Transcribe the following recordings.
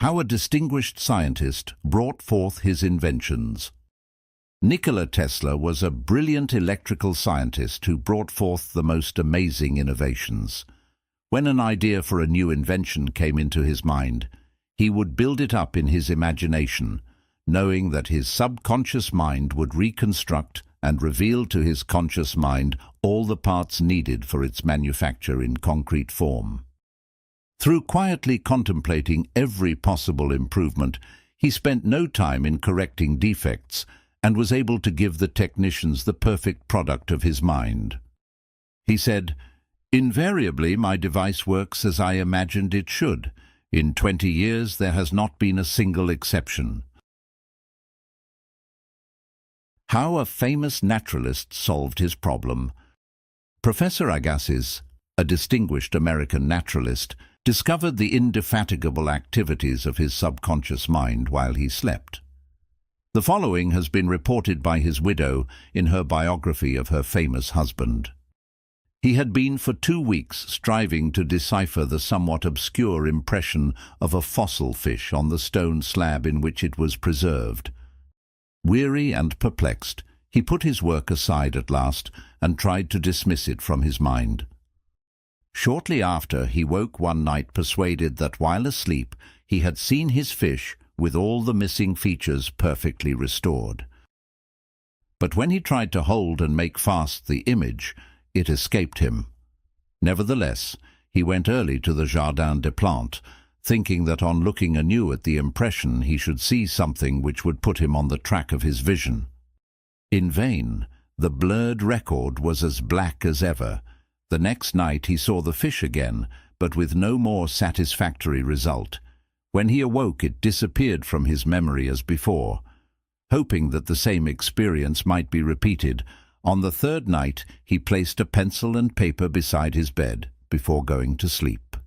How a distinguished scientist brought forth his inventions. Nikola Tesla was a brilliant electrical scientist who brought forth the most amazing innovations. When an idea for a new invention came into his mind, he would build it up in his imagination, knowing that his subconscious mind would reconstruct and reveal to his conscious mind all the parts needed for its manufacture in concrete form. Through quietly contemplating every possible improvement, he spent no time in correcting defects and was able to give the technicians the perfect product of his mind. He said, "Invariably, my device works as I imagined it should. In 20 years, there has not been a single exception." How a famous naturalist solved his problem. Professor Agassiz, a distinguished American naturalist, discovered the indefatigable activities of his subconscious mind while he slept. The following has been reported by his widow in her biography of her famous husband. He had been for 2 weeks striving to decipher the somewhat obscure impression of a fossil fish on the stone slab in which it was preserved. Weary and perplexed, he put his work aside at last and tried to dismiss it from his mind. Shortly after, he woke one night persuaded that while asleep he had seen his fish with all the missing features perfectly restored. But when he tried to hold and make fast the image, it escaped him. Nevertheless, he went early to the Jardin des Plantes, thinking that on looking anew at the impression he should see something which would put him on the track of his vision. In vain. The blurred record was as black as ever. The next night he saw the fish again, but with no more satisfactory result. When he awoke, it disappeared from his memory as before. Hoping that the same experience might be repeated, on the third night he placed a pencil and paper beside his bed before going to sleep.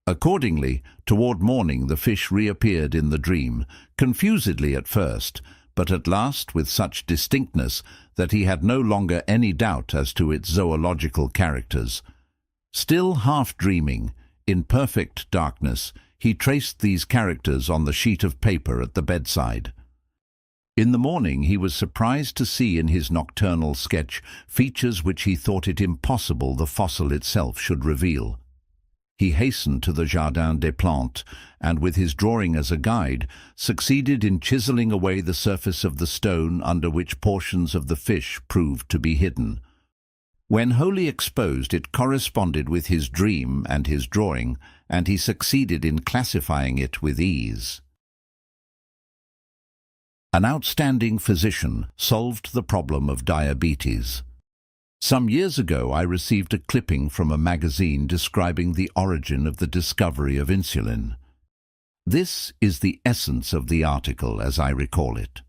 Accordingly, toward morning the fish reappeared in the dream, confusedly at first, but at last with such distinctness that he had no longer any doubt as to its zoological characters. Still half dreaming, in perfect darkness, he traced these characters on the sheet of paper at the bedside. In the morning he was surprised to see in his nocturnal sketch features which he thought it impossible the fossil itself should reveal. He hastened to the Jardin des Plantes, and with his drawing as a guide, succeeded in chiseling away the surface of the stone under which portions of the fish proved to be hidden. When wholly exposed, it corresponded with his dream and his drawing, and he succeeded in classifying it with ease. An outstanding physician solved the problem of diabetes. Some years ago I received a clipping from a magazine describing the origin of the discovery of insulin. This is the essence of the article as I recall it.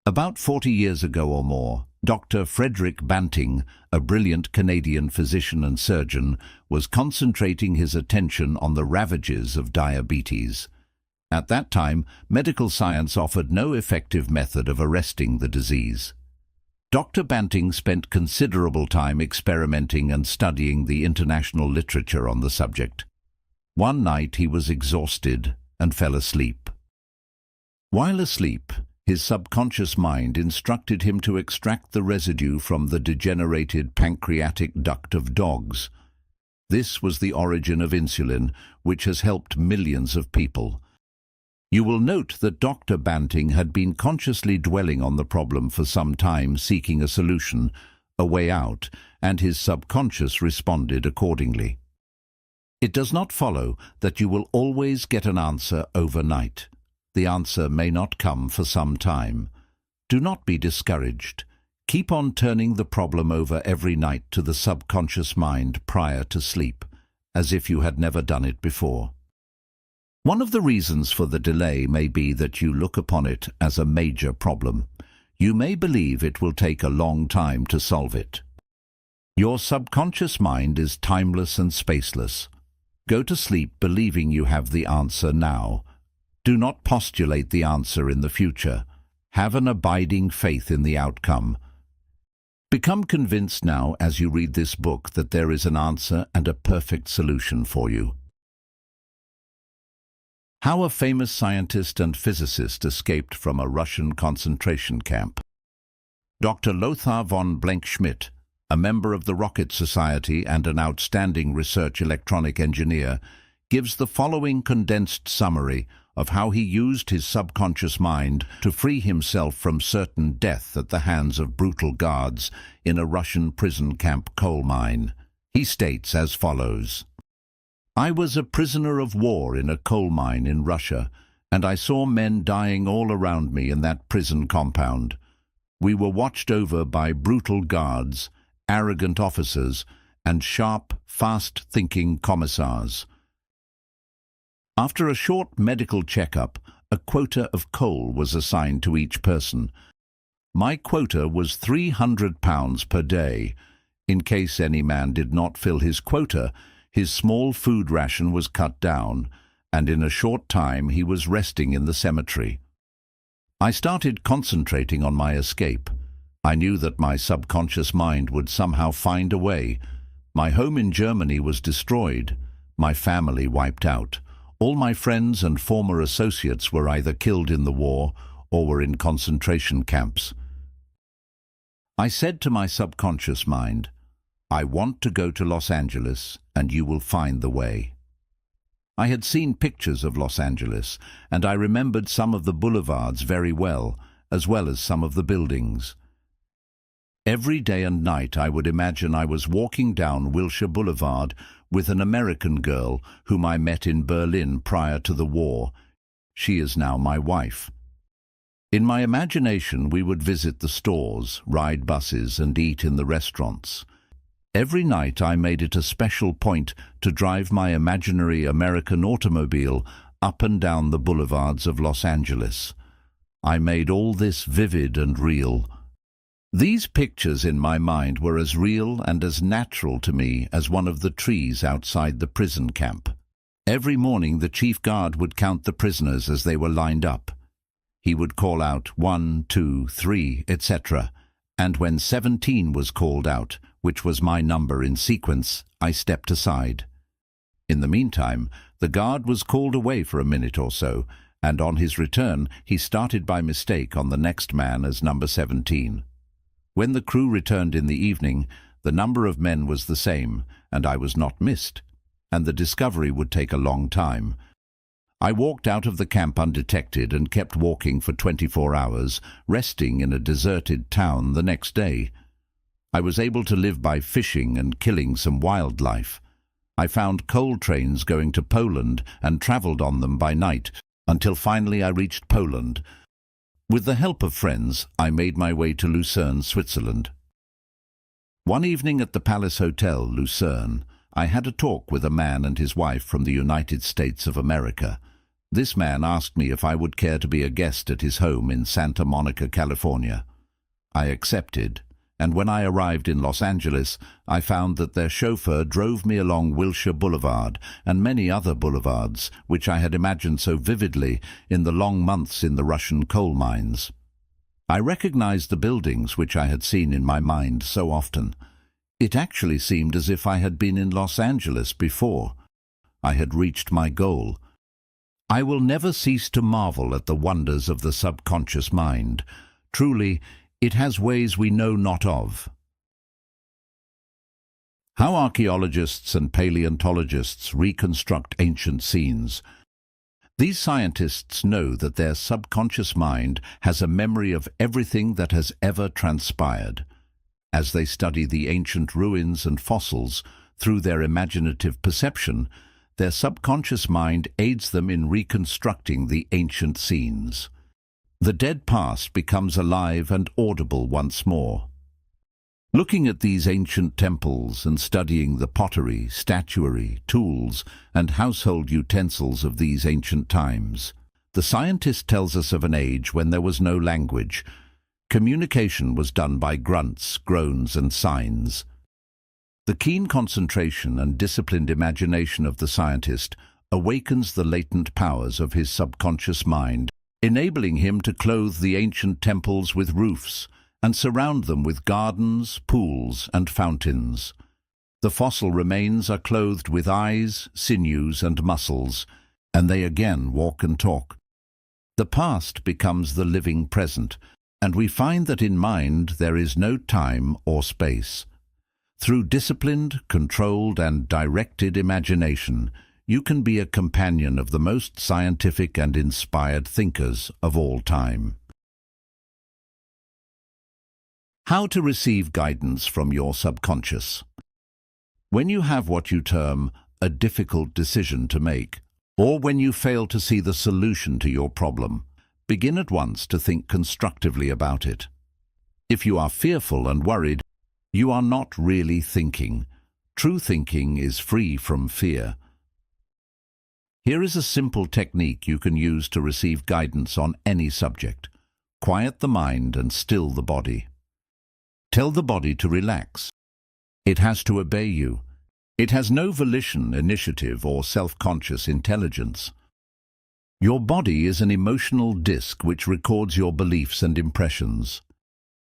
About 40 years ago or more, Dr. Frederick Banting, a brilliant Canadian physician and surgeon, was concentrating his attention on the ravages of diabetes. At that time, medical science offered no effective method of arresting the disease. Dr. Banting spent considerable time experimenting and studying the international literature on the subject. One night he was exhausted and fell asleep. While asleep, his subconscious mind instructed him to extract the residue from the degenerated pancreatic duct of dogs. This was the origin of insulin, which has helped millions of people. You will note that Dr. Banting had been consciously dwelling on the problem for some time, seeking a solution, a way out, and his subconscious responded accordingly. It does not follow that you will always get an answer overnight. The answer may not come for some time. Do not be discouraged. Keep on turning the problem over every night to the subconscious mind prior to sleep, as if you had never done it before. One of the reasons for the delay may be that you look upon it as a major problem. You may believe it will take a long time to solve it. Your subconscious mind is timeless and spaceless. Go to sleep believing you have the answer now. Do not postulate the answer in the future. Have an abiding faith in the outcome. Become convinced now as you read this book that there is an answer and a perfect solution for you. How a famous scientist and physicist escaped from a Russian concentration camp. Dr. Lothar von Blenkschmidt, a member of the Rocket Society and an outstanding research electronic engineer, gives the following condensed summary of how he used his subconscious mind to free himself from certain death at the hands of brutal guards in a Russian prison camp coal mine. He states as follows: "I was a prisoner of war in a coal mine in Russia, and I saw men dying all around me in that prison compound. We were watched over by brutal guards, arrogant officers, and sharp, fast-thinking commissars. After a short medical checkup, a quota of coal was assigned to each person. My quota was 300 pounds per day. In case any man did not fill his quota, his small food ration was cut down, and in a short time he was resting in the cemetery. I started concentrating on my escape. I knew that my subconscious mind would somehow find a way. My home in Germany was destroyed, my family wiped out. All my friends and former associates were either killed in the war or were in concentration camps. I said to my subconscious mind, 'I want to go to Los Angeles, and you will find the way.' I had seen pictures of Los Angeles, and I remembered some of the boulevards very well as some of the buildings. Every day and night I would imagine I was walking down Wilshire Boulevard with an American girl whom I met in Berlin prior to the war. She is now my wife. In my imagination we would visit the stores, ride buses, and eat in the restaurants. Every night I made it a special point to drive my imaginary American automobile up and down the boulevards of Los Angeles. I made all this vivid and real. These pictures in my mind were as real and as natural to me as one of the trees outside the prison camp. Every morning the chief guard would count the prisoners as they were lined up. He would call out 1, 2, 3, etc., and when 17 was called out, which was my number in sequence, I stepped aside. In the meantime, the guard was called away for a minute or so, and on his return he started by mistake on the next man as number 17. When the crew returned in the evening, the number of men was the same, and I was not missed, and the discovery would take a long time. I walked out of the camp undetected and kept walking for 24 hours, resting in a deserted town the next day. I was able to live by fishing and killing some wildlife. I found coal trains going to Poland and travelled on them by night, until finally I reached Poland. With the help of friends, I made my way to Lucerne, Switzerland. One evening at the Palace Hotel, Lucerne, I had a talk with a man and his wife from the United States of America. This man asked me if I would care to be a guest at his home in Santa Monica, California. I accepted, and when I arrived in Los Angeles, I found that their chauffeur drove me along Wilshire Boulevard and many other boulevards, which I had imagined so vividly in the long months in the Russian coal mines. I recognized the buildings which I had seen in my mind so often. It actually seemed as if I had been in Los Angeles before. I had reached my goal. I will never cease to marvel at the wonders of the subconscious mind. Truly, it has ways we know not of. How archaeologists and paleontologists reconstruct ancient scenes. These scientists know that their subconscious mind has a memory of everything that has ever transpired. As they study the ancient ruins and fossils through their imaginative perception, their subconscious mind aids them in reconstructing the ancient scenes. The dead past becomes alive and audible once more. Looking at these ancient temples and studying the pottery, statuary, tools, and household utensils of these ancient times, the scientist tells us of an age when there was no language. Communication was done by grunts, groans, and signs. The keen concentration and disciplined imagination of the scientist awakens the latent powers of his subconscious mind, enabling him to clothe the ancient temples with roofs and surround them with gardens, pools, and fountains. The fossil remains are clothed with eyes, sinews, and muscles, and they again walk and talk. The past becomes the living present, and we find that in mind there is no time or space. Through disciplined, controlled, and directed imagination, you can be a companion of the most scientific and inspired thinkers of all time. How to receive guidance from your subconscious. When you have what you term a difficult decision to make, or when you fail to see the solution to your problem, begin at once to think constructively about it. If you are fearful and worried, you are not really thinking. True thinking is free from fear. Here is a simple technique you can use to receive guidance on any subject. Quiet the mind and still the body. Tell the body to relax. It has to obey you. It has no volition, initiative, or self-conscious intelligence. Your body is an emotional disk which records your beliefs and impressions.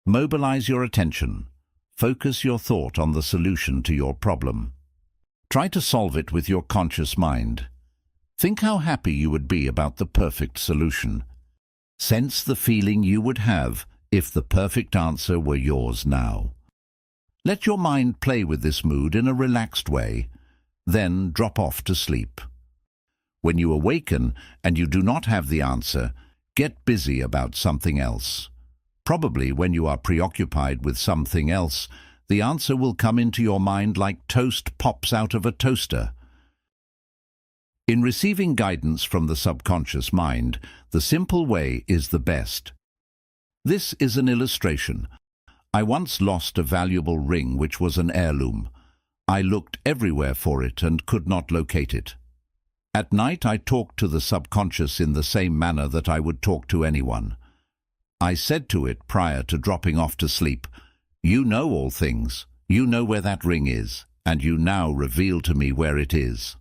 Mobilize your attention. Focus your thought on the solution to your problem. Try to solve it with your conscious mind. Think how happy you would be about the perfect solution. Sense the feeling you would have if the perfect answer were yours now. Let your mind play with this mood in a relaxed way, then drop off to sleep. When you awaken and you do not have the answer, get busy about something else. Probably when you are preoccupied with something else, the answer will come into your mind like toast pops out of a toaster. In receiving guidance from the subconscious mind, the simple way is the best. This is an illustration. I once lost a valuable ring which was an heirloom. I looked everywhere for it and could not locate it. At night I talked to the subconscious in the same manner that I would talk to anyone. I said to it prior to dropping off to sleep, "You know all things, you know where that ring is, and you now reveal to me where it is."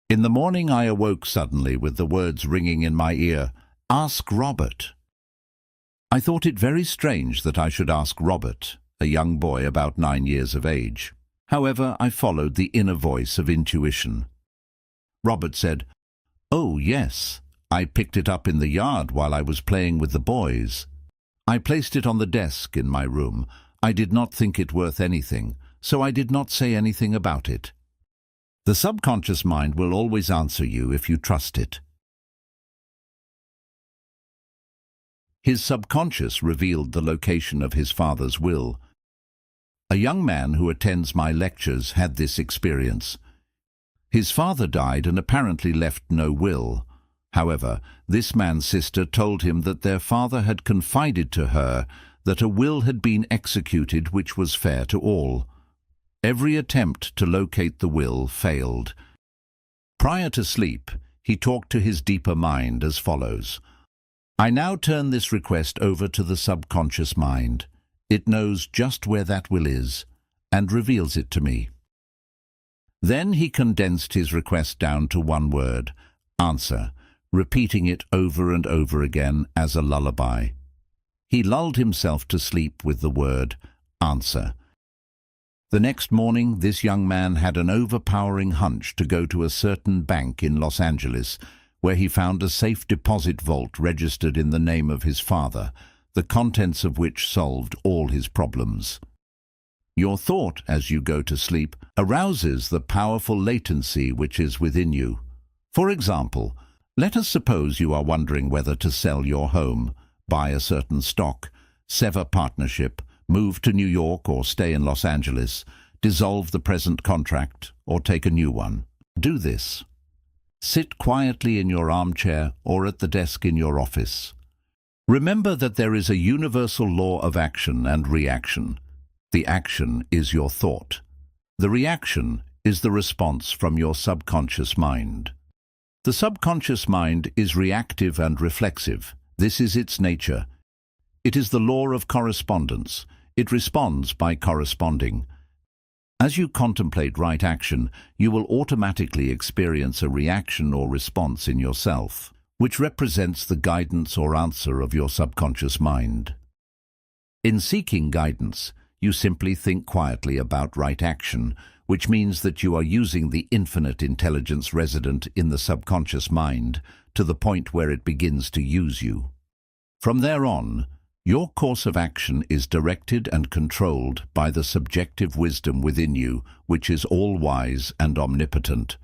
In the morning I awoke suddenly with the words ringing in my ear, "Ask Robert." I thought it very strange that I should ask Robert, a young boy about 9 years of age. However, I followed the inner voice of intuition. Robert said, "Oh, yes, I picked it up in the yard while I was playing with the boys. I placed it on the desk in my room. I did not think it worth anything, so I did not say anything about it." The subconscious mind will always answer you if you trust it. His subconscious revealed the location of his father's will. A young man who attends my lectures had this experience. His father died and apparently left no will. However, this man's sister told him that their father had confided to her that a will had been executed which was fair to all. Every attempt to locate the will failed. Prior to sleep, he talked to his deeper mind as follows. I now turn this request over to the subconscious mind. It knows just where that will is, and reveals it to me. Then he condensed his request down to one word, answer, repeating it over and over again as a lullaby. He lulled himself to sleep with the word, answer. The next morning, this young man had an overpowering hunch to go to a certain bank in Los Angeles, where he found a safe deposit vault registered in the name of his father, the contents of which solved all his problems. Your thought, as you go to sleep, arouses the powerful latency which is within you. For example, let us suppose you are wondering whether to sell your home, buy a certain stock, sever partnership, move to New York or stay in Los Angeles, dissolve the present contract or take a new one. Do this. Sit quietly in your armchair or at the desk in your office. Remember that there is a universal law of action and reaction. The action is your thought. The reaction is the response from your subconscious mind. The subconscious mind is reactive and reflexive. This is its nature. It is the law of correspondence. It responds by corresponding. As you contemplate right action, you will automatically experience a reaction or response in yourself, which represents the guidance or answer of your subconscious mind. In seeking guidance, you simply think quietly about right action, which means that you are using the infinite intelligence resident in the subconscious mind to the point where it begins to use you. From there on, your course of action is directed and controlled by the subjective wisdom within you, which is all-wise and omnipotent.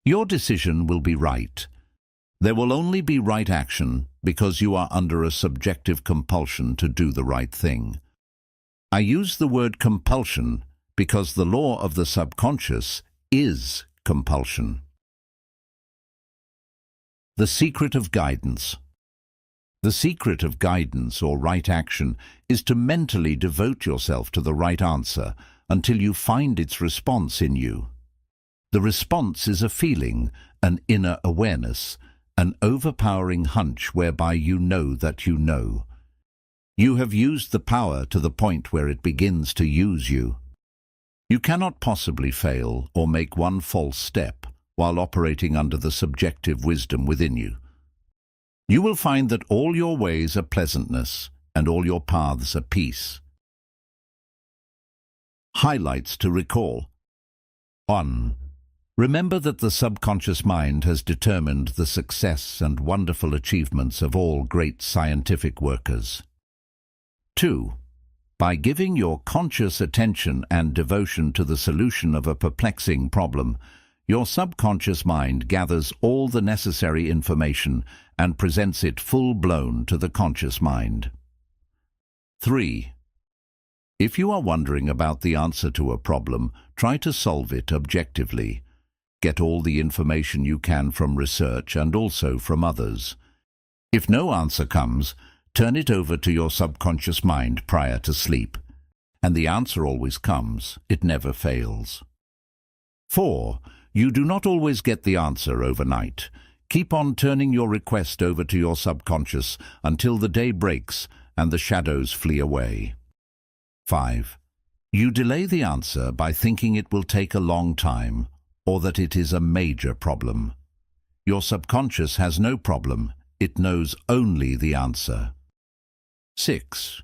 Your decision will be right. There will only be right action because you are under a subjective compulsion to do the right thing. I use the word compulsion because the law of the subconscious is compulsion. The secret of guidance. The secret of guidance or right action is to mentally devote yourself to the right answer until you find its response in you. The response is a feeling, an inner awareness, an overpowering hunch whereby you know that you know. You have used the power to the point where it begins to use you. You cannot possibly fail or make one false step while operating under the subjective wisdom within you. You will find that all your ways are pleasantness and all your paths are peace. Highlights to recall. 1. Remember that the subconscious mind has determined the success and wonderful achievements of all great scientific workers. 2. By giving your conscious attention and devotion to the solution of a perplexing problem, your subconscious mind gathers all the necessary information and presents it full-blown to the conscious mind. 3. If you are wondering about the answer to a problem, try to solve it objectively. Get all the information you can from research and also from others. If no answer comes, turn it over to your subconscious mind prior to sleep. And the answer always comes. It never fails. 4. You do not always get the answer overnight. Keep on turning your request over to your subconscious until the day breaks and the shadows flee away. 5. You delay the answer by thinking it will take a long time or that it is a major problem. Your subconscious has no problem. It knows only the answer. 6.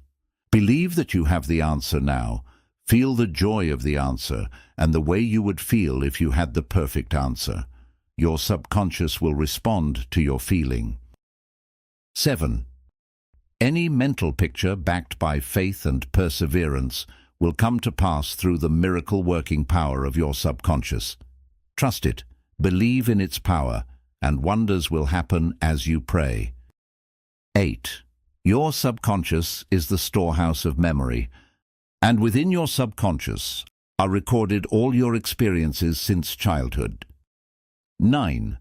Believe that you have the answer now. Feel the joy of the answer and the way you would feel if you had the perfect answer. Your subconscious will respond to your feeling. 7. Any mental picture backed by faith and perseverance will come to pass through the miracle-working power of your subconscious. Trust it, believe in its power, and wonders will happen as you pray. 8. Your subconscious is the storehouse of memory, and within your subconscious are recorded all your experiences since childhood. 9.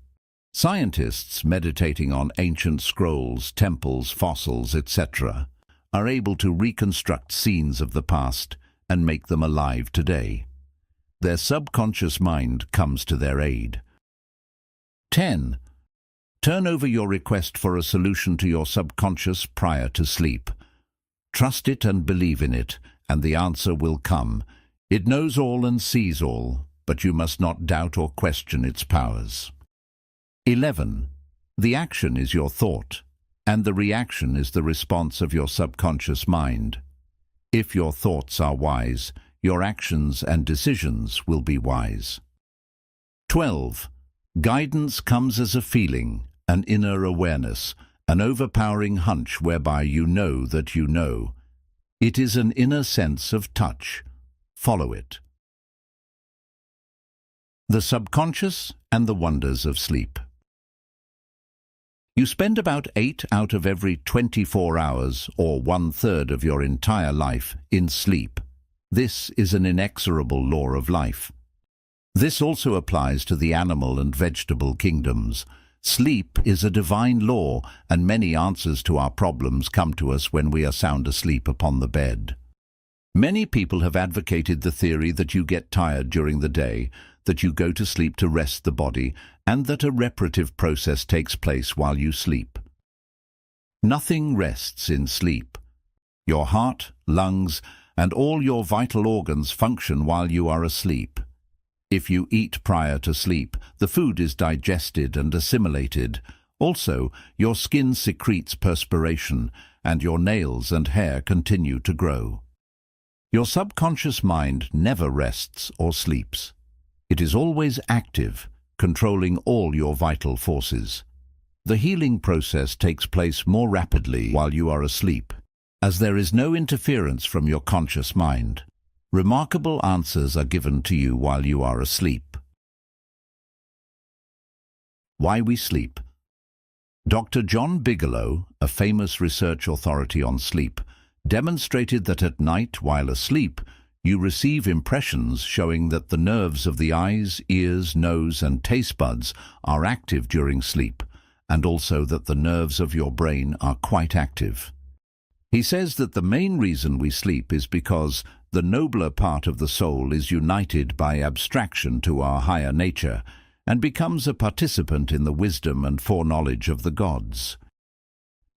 Scientists meditating on ancient scrolls, temples, fossils, etc. are able to reconstruct scenes of the past and make them alive today. Their subconscious mind comes to their aid. 10. Turn over your request for a solution to your subconscious prior to sleep. Trust it and believe in it, and the answer will come. It knows all and sees all, but you must not doubt or question its powers. 11. The action is your thought, and the reaction is the response of your subconscious mind. If your thoughts are wise, your actions and decisions will be wise. 12. Guidance comes as a feeling, an inner awareness, an overpowering hunch whereby you know that you know. It is an inner sense of touch. Follow it. The subconscious and the wonders of sleep. You spend about 8 out of every 24 hours, or 1/3 of your entire life, in sleep. This is an inexorable law of life. This also applies to the animal and vegetable kingdoms. Sleep is a divine law, and many answers to our problems come to us when we are sound asleep upon the bed. Many people have advocated the theory that you get tired during the day, that you go to sleep to rest the body, and that a reparative process takes place while you sleep. Nothing rests in sleep. Your heart, lungs, and all your vital organs function while you are asleep. If you eat prior to sleep, the food is digested and assimilated. Also, your skin secretes perspiration, and your nails and hair continue to grow. Your subconscious mind never rests or sleeps. It is always active, controlling all your vital forces. The healing process takes place more rapidly while you are asleep, as there is no interference from your conscious mind. Remarkable answers are given to you while you are asleep. Why we sleep. Dr. John Bigelow, a famous research authority on sleep, demonstrated that at night, while asleep, you receive impressions showing that the nerves of the eyes, ears, nose, and taste buds are active during sleep, and also that the nerves of your brain are quite active. He says that the main reason we sleep is because the nobler part of the soul is united by abstraction to our higher nature, and becomes a participant in the wisdom and foreknowledge of the gods.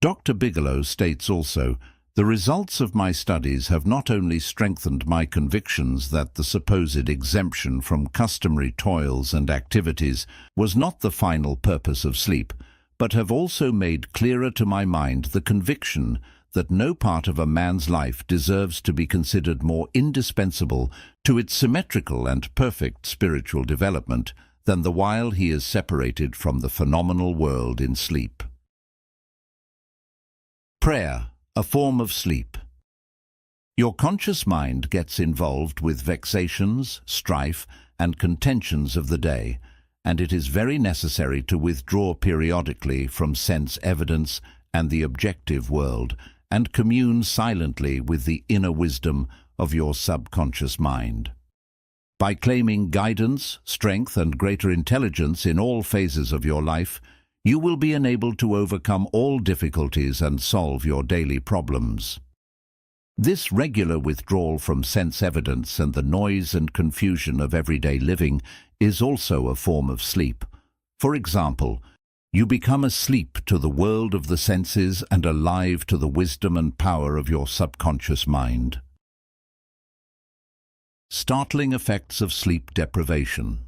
Dr. Bigelow states also, "The results of my studies have not only strengthened my convictions that the supposed exemption from customary toils and activities was not the final purpose of sleep, but have also made clearer to my mind the conviction that no part of a man's life deserves to be considered more indispensable to its symmetrical and perfect spiritual development than the while he is separated from the phenomenal world in sleep." Prayer, a form of sleep. Your conscious mind gets involved with vexations, strife, and contentions of the day, and it is very necessary to withdraw periodically from sense evidence and the objective world, and commune silently with the inner wisdom of your subconscious mind. By claiming guidance, strength, and greater intelligence in all phases of your life, you will be enabled to overcome all difficulties and solve your daily problems. This regular withdrawal from sense evidence and the noise and confusion of everyday living is also a form of sleep. For example, you become asleep to the world of the senses and alive to the wisdom and power of your subconscious mind. Startling effects of sleep deprivation.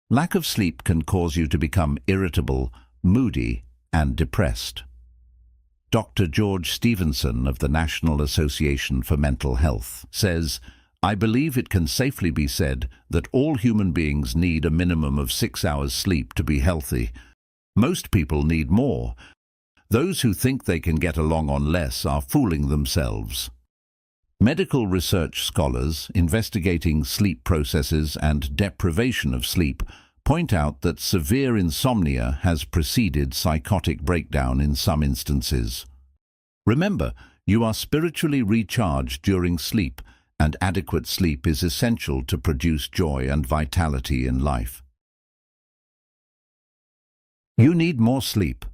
Lack of sleep can cause you to become irritable, moody, and depressed. Dr. George Stevenson of the National Association for Mental Health says, "I believe it can safely be said that all human beings need a minimum of 6 hours sleep to be healthy. Most people need more. Those who think they can get along on less are fooling themselves." Medical research scholars investigating sleep processes and deprivation of sleep point out that severe insomnia has preceded psychotic breakdown in some instances. Remember, you are spiritually recharged during sleep, and adequate sleep is essential to produce joy and vitality in life. You need more sleep.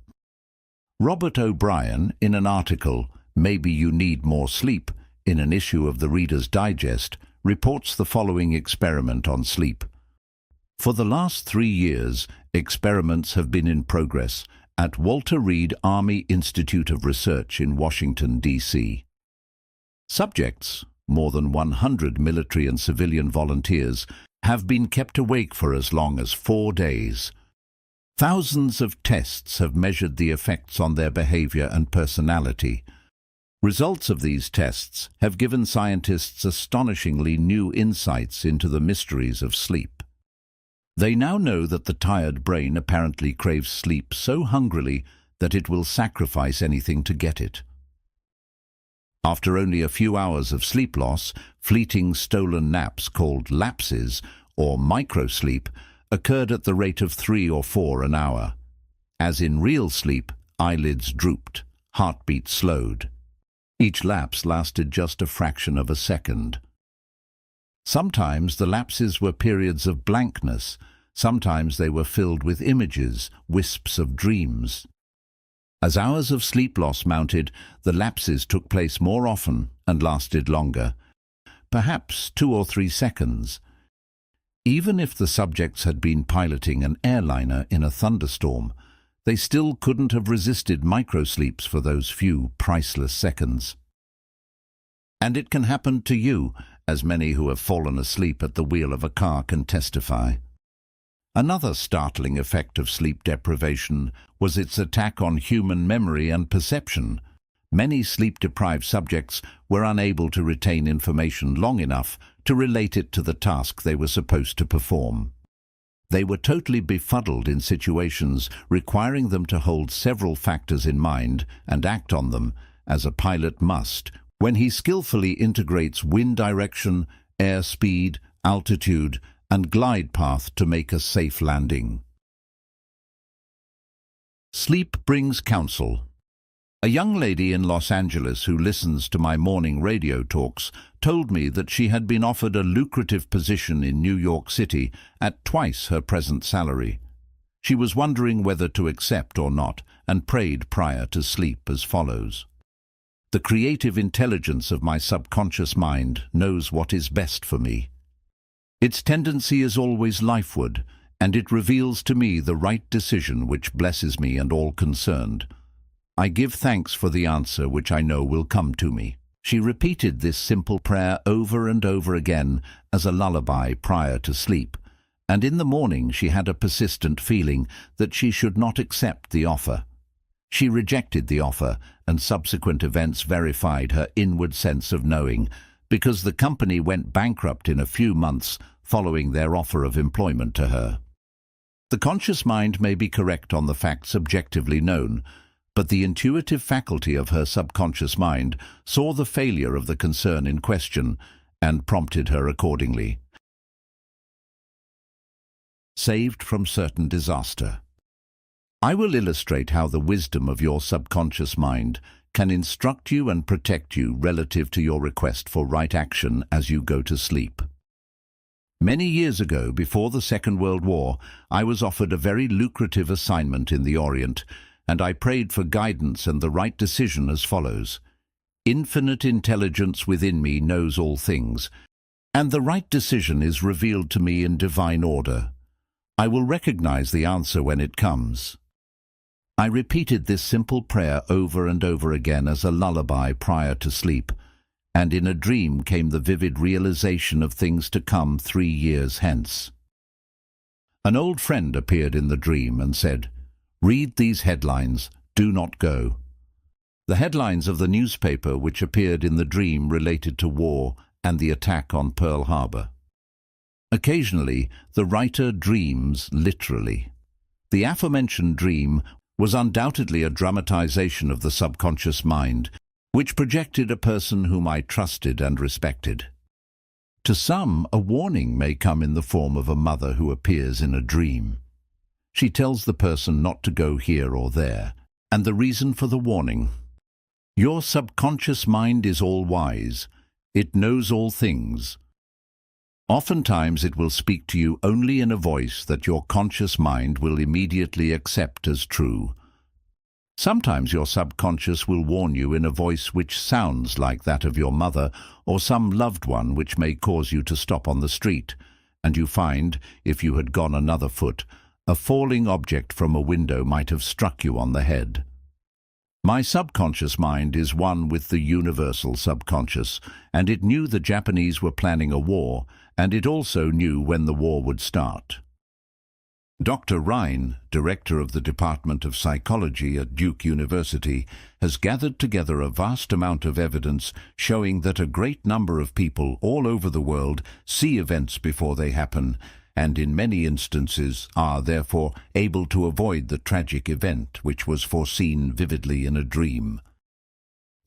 Robert O'Brien, in an article, "Maybe You Need More Sleep," in an issue of the Reader's Digest, reports the following experiment on sleep. For the last 3 years, experiments have been in progress at Walter Reed Army Institute of Research in Washington, D.C. Subjects, more than 100 military and civilian volunteers, have been kept awake for as long as 4 days. Thousands of tests have measured the effects on their behavior and personality. Results of these tests have given scientists astonishingly new insights into the mysteries of sleep. They now know that the tired brain apparently craves sleep so hungrily that it will sacrifice anything to get it. After only a few hours of sleep loss, fleeting stolen naps called lapses, or microsleep, occurred at the rate of 3 or 4 an hour. As in real sleep, eyelids drooped, heartbeat slowed. Each lapse lasted just a fraction of a second. Sometimes the lapses were periods of blankness, sometimes they were filled with images, wisps of dreams. As hours of sleep loss mounted, the lapses took place more often and lasted longer, perhaps 2 or 3 seconds. Even if the subjects had been piloting an airliner in a thunderstorm, they still couldn't have resisted microsleeps for those few priceless seconds. And it can happen to you, as many who have fallen asleep at the wheel of a car can testify. Another startling effect of sleep deprivation was its attack on human memory and perception. Many sleep-deprived subjects were unable to retain information long enough to relate it to the task they were supposed to perform. They were totally befuddled in situations requiring them to hold several factors in mind and act on them, as a pilot must, when he skillfully integrates wind direction, air speed, altitude, and glide path to make a safe landing. Sleep brings counsel. A young lady in Los Angeles who listens to my morning radio talks told me that she had been offered a lucrative position in New York City at twice her present salary. She was wondering whether to accept or not and prayed prior to sleep as follows: "The creative intelligence of my subconscious mind knows what is best for me. Its tendency is always lifeward, and it reveals to me the right decision which blesses me and all concerned. I give thanks for the answer which I know will come to me." She repeated this simple prayer over and over again as a lullaby prior to sleep, and in the morning she had a persistent feeling that she should not accept the offer. She rejected the offer, and subsequent events verified her inward sense of knowing, because the company went bankrupt in a few months following their offer of employment to her. The conscious mind may be correct on the facts objectively known, but the intuitive faculty of her subconscious mind saw the failure of the concern in question and prompted her accordingly. Saved from certain disaster. I will illustrate how the wisdom of your subconscious mind can instruct you and protect you relative to your request for right action as you go to sleep. Many years ago, before the Second World War, I was offered a very lucrative assignment in the Orient, and I prayed for guidance and the right decision as follows: "Infinite intelligence within me knows all things, and the right decision is revealed to me in divine order. I will recognize the answer when it comes." I repeated this simple prayer over and over again as a lullaby prior to sleep, and in a dream came the vivid realization of things to come 3 years hence. An old friend appeared in the dream and said, "Read these headlines, do not go." The headlines of the newspaper which appeared in the dream related to war and the attack on Pearl Harbor. Occasionally, the writer dreams literally. The aforementioned dream was undoubtedly a dramatization of the subconscious mind, which projected a person whom I trusted and respected. To some, a warning may come in the form of a mother who appears in a dream. She tells the person not to go here or there, and the reason for the warning. Your subconscious mind is all-wise. It knows all things. Oftentimes it will speak to you only in a voice that your conscious mind will immediately accept as true. Sometimes your subconscious will warn you in a voice which sounds like that of your mother or some loved one, which may cause you to stop on the street, and you find, if you had gone another foot, a falling object from a window might have struck you on the head. My subconscious mind is one with the universal subconscious, and it knew the Japanese were planning a war, and it also knew when the war would start. Dr. Rhine, director of the Department of Psychology at Duke University, has gathered together a vast amount of evidence showing that a great number of people all over the world see events before they happen, and in many instances are therefore able to avoid the tragic event which was foreseen vividly in a dream.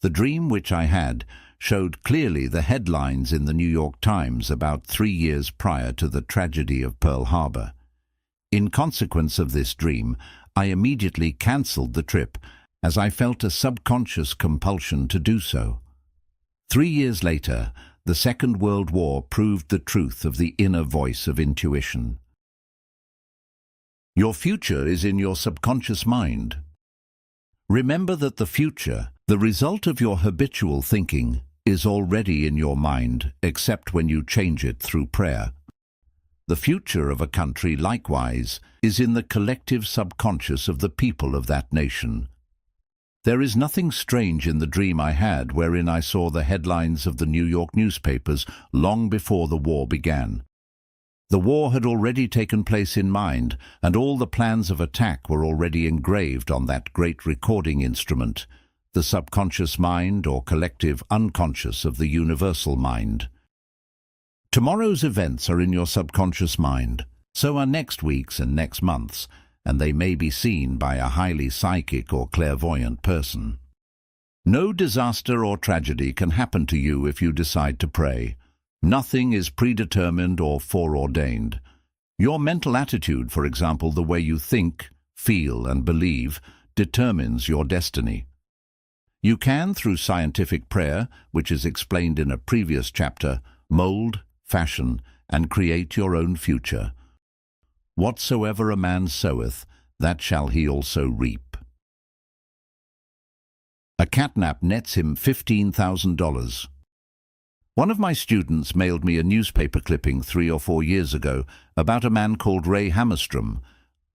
The dream which I had showed clearly the headlines in the New York Times about 3 years prior to the tragedy of Pearl Harbor. In consequence of this dream, I immediately cancelled the trip, as I felt a subconscious compulsion to do so. 3 years later, the Second World War proved the truth of the inner voice of intuition. Your future is in your subconscious mind. Remember that the future, the result of your habitual thinking, is already in your mind, except when you change it through prayer. The future of a country, likewise, is in the collective subconscious of the people of that nation. There is nothing strange in the dream I had, wherein I saw the headlines of the New York newspapers long before the war began. The war had already taken place in mind, and all the plans of attack were already engraved on that great recording instrument, the subconscious mind or collective unconscious of the universal mind. Tomorrow's events are in your subconscious mind, so are next week's and next month's, and they may be seen by a highly psychic or clairvoyant person. No disaster or tragedy can happen to you if you decide to pray. Nothing is predetermined or foreordained. Your mental attitude, for example, the way you think, feel, and believe, determines your destiny. You can, through scientific prayer, which is explained in a previous chapter, mold, fashion, and create your own future. Whatsoever a man soweth, that shall he also reap. A catnap nets him $15,000. One of my students mailed me a newspaper clipping 3 or 4 years ago about a man called Ray Hammerstrom,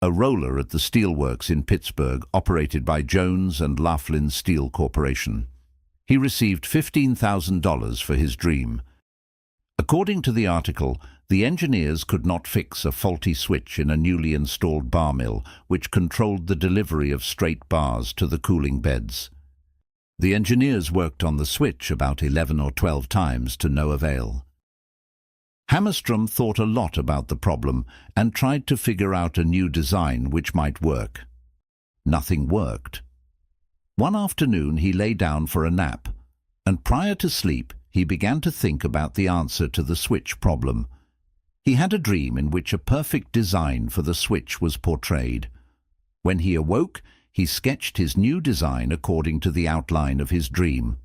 a roller at the steelworks in Pittsburgh operated by Jones and Laughlin Steel Corporation. He received $15,000 for his dream. According to the article, the engineers could not fix a faulty switch in a newly installed bar mill which controlled the delivery of straight bars to the cooling beds. The engineers worked on the switch about 11 or 12 times to no avail. Hammerstrom thought a lot about the problem and tried to figure out a new design which might work. Nothing worked. One afternoon he lay down for a nap, and prior to sleep he began to think about the answer to the switch problem. He had a dream in which a perfect design for the switch was portrayed. When he awoke, he sketched his new design according to the outline of his dream.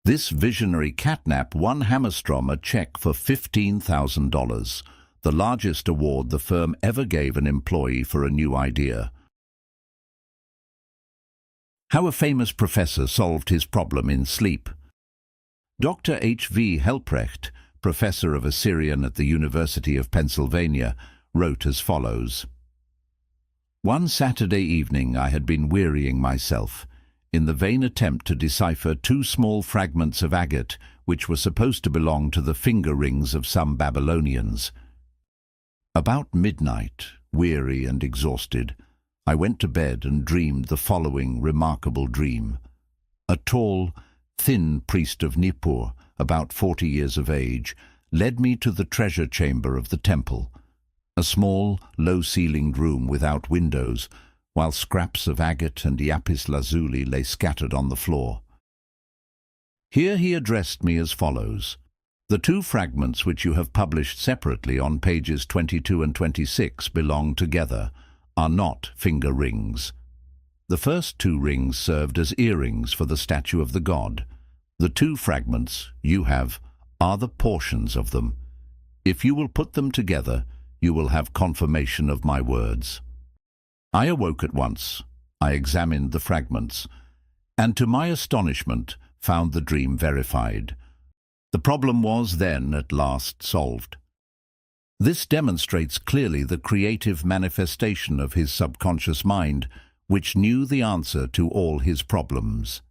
This visionary catnap won Hammerstrom a check for $15,000, the largest award the firm ever gave an employee for a new idea. How a famous professor solved his problem in sleep. Dr. H.V. Helprecht, professor of Assyrian at the University of Pennsylvania, wrote as follows. One Saturday evening I had been wearying myself in the vain attempt to decipher 2 small fragments of agate which were supposed to belong to the finger rings of some Babylonians. About midnight, weary and exhausted, I went to bed and dreamed the following remarkable dream. A tall, thin priest of Nippur, about 40 years of age, led me to the treasure chamber of the temple, a small, low-ceilinged room without windows, while scraps of agate and lapis lazuli lay scattered on the floor. Here he addressed me as follows. The 2 fragments which you have published separately on pages 22 and 26 belong together, are not finger rings. The first 2 rings served as earrings for the statue of the god. The 2 fragments you have are the portions of them. If you will put them together, you will have confirmation of my words. I awoke at once. I examined the fragments, and to my astonishment found the dream verified. The problem was then at last solved. This demonstrates clearly the creative manifestation of his subconscious mind, which knew the answer to all his problems.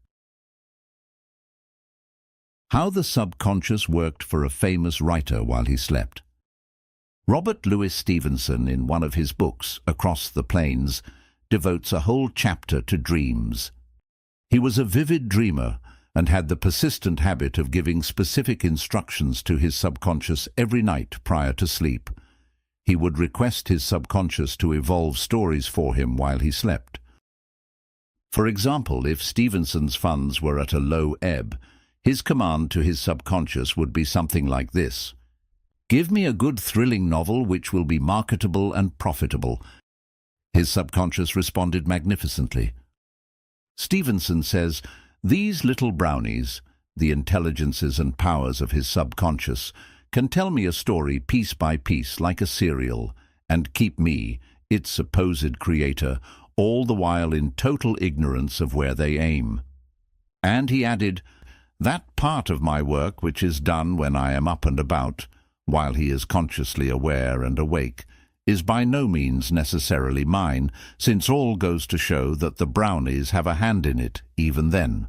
How the subconscious worked for a famous writer while he slept. Robert Louis Stevenson, in one of his books, Across the Plains, devotes a whole chapter to dreams. He was a vivid dreamer and had the persistent habit of giving specific instructions to his subconscious every night prior to sleep. He would request his subconscious to evolve stories for him while he slept. For example, if Stevenson's funds were at a low ebb, his command to his subconscious would be something like this. Give me a good thrilling novel which will be marketable and profitable. His subconscious responded magnificently. Stevenson says, these little brownies, the intelligences and powers of his subconscious, can tell me a story piece by piece like a serial, and keep me, its supposed creator, all the while in total ignorance of where they aim. And he added, that part of my work which is done when I am up and about, while he is consciously aware and awake, is by no means necessarily mine, since all goes to show that the brownies have a hand in it even then.